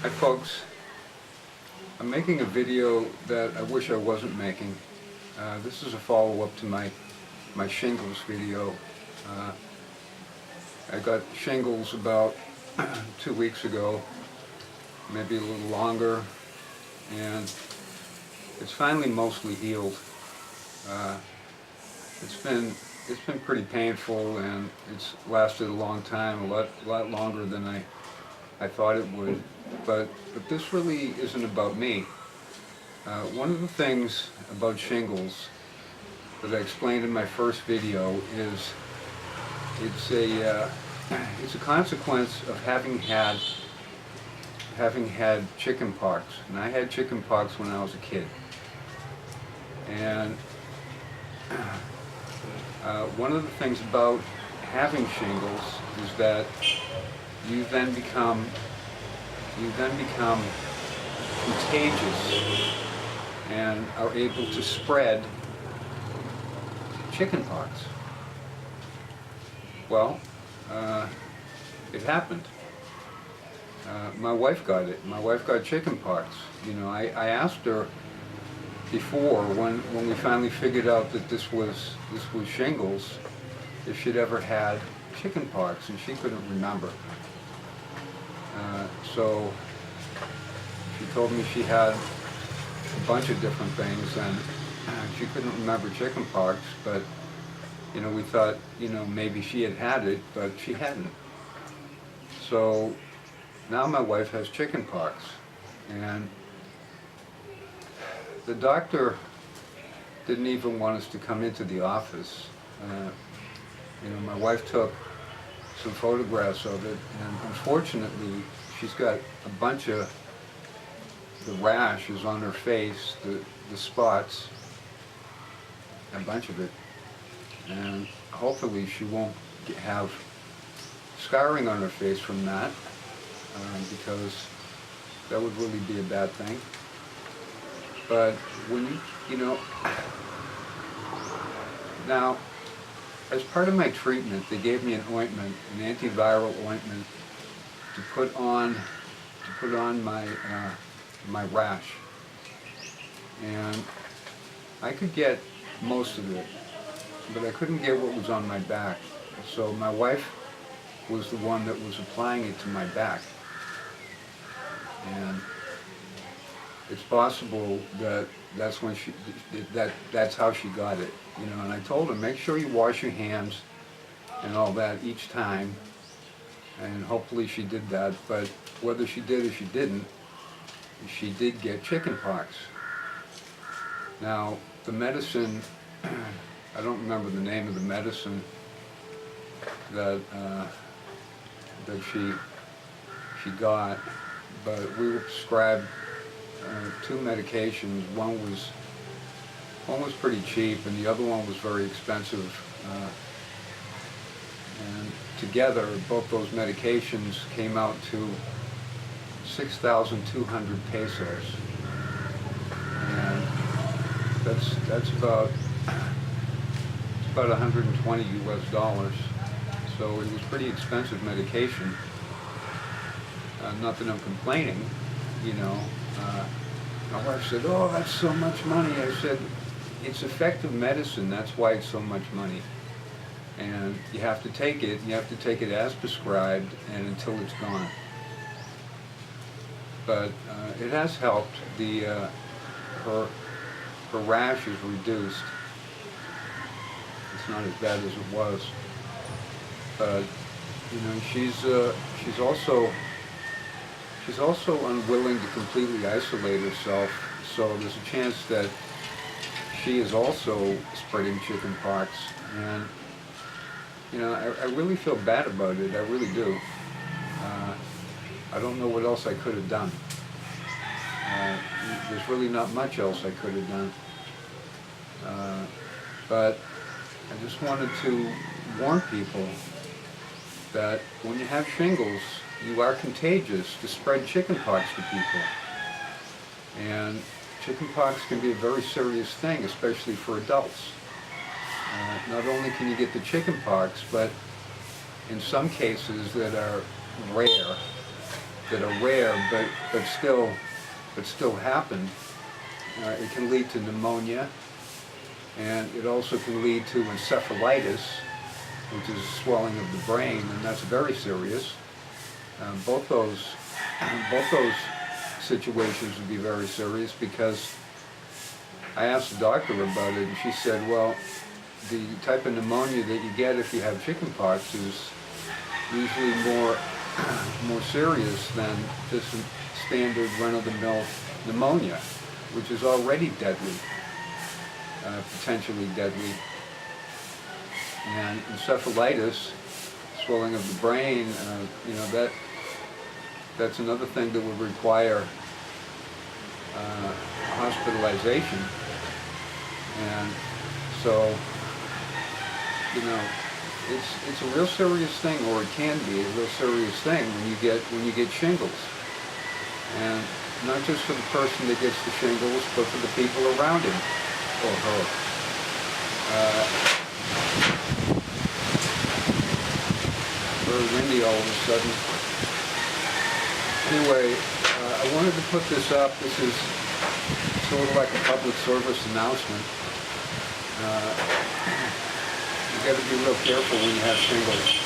Hi folks, I'm making a video that I wish I wasn't making. This is a follow-up to my shingles video. I got shingles about 2 weeks ago, maybe a little longer, and it's finally mostly healed. It's been pretty painful, and it's lasted a long time, a lot longer than I thought it would. But this really isn't about me. One of the things about shingles that I explained in my first video is it's a consequence of having had chickenpox. And I had chickenpox when I was a kid. And one of the things about having shingles is that you then become contagious and are able to spread chickenpox. Well, it happened. My wife got it. My wife got chickenpox. You know, I asked her before, when we finally figured out that this was shingles, if she'd ever had chickenpox, and she couldn't remember. So she told me she had a bunch of different things, and she couldn't remember chickenpox, but you know, we thought, you know, maybe she had it, but she hadn't. So now my wife has chickenpox, and the doctor didn't even want us to come into the office. You know, my wife took some photographs of it, and unfortunately she's got a bunch of the rashes on her face, the spots, a bunch of it, and hopefully she won't have scarring on her face from that, because that would really be a bad thing. But when you know, now, as part of my treatment, they gave me an ointment, an antiviral ointment, to put on my rash, and I could get most of it, but I couldn't get what was on my back. So my wife was the one that was applying it to my back, and it's possible that that's how she got it, you know. And I told her, make sure you wash your hands and all that each time, and hopefully she did that. But whether she did or she didn't, she did get chickenpox. Now, the medicine, I don't remember the name of the medicine that she got, but we were prescribed 2 medications. One was pretty cheap, and the other one was very expensive. And together, both those medications came out to 6,200 pesos, and that's about $120 US. So it was pretty expensive medication. Not that I'm complaining, you know. My wife said, "Oh, that's so much money." I said, "It's effective medicine. That's why it's so much money. And you have to take it. You have to take it as prescribed, and until it's gone." But it has helped. Her rash is reduced. It's not as bad as it was. But you know, she's also unwilling to completely isolate herself, so there's a chance that she is also spreading chickenpox. And you know, I really feel bad about it. I really do. I don't know what else I could have done. There's really not much else I could have done. But I just wanted to warn people that when you have shingles, you are contagious to spread chickenpox to people. And chickenpox can be a very serious thing, especially for adults. Not only can you get the chickenpox, but in some cases that are rare, that are rare, but still happen. It can lead to pneumonia, and it also can lead to encephalitis, which is swelling of the brain, and that's very serious. Both those situations would be very serious, because I asked the doctor about it, and she said, well, the type of pneumonia that you get if you have chickenpox is usually more serious than just a standard run-of-the-mill pneumonia, which is already deadly, potentially deadly. And encephalitis, swelling of the brain, that's another thing that would require hospitalization. And so, it's a real serious thing, or it can be a real serious thing when you get shingles. And not just for the person that gets the shingles, but for the people around him or her. Very windy all of a sudden. Anyway, I wanted to put this up. This is sort of like a public service announcement. You got to be real careful when you have shingles.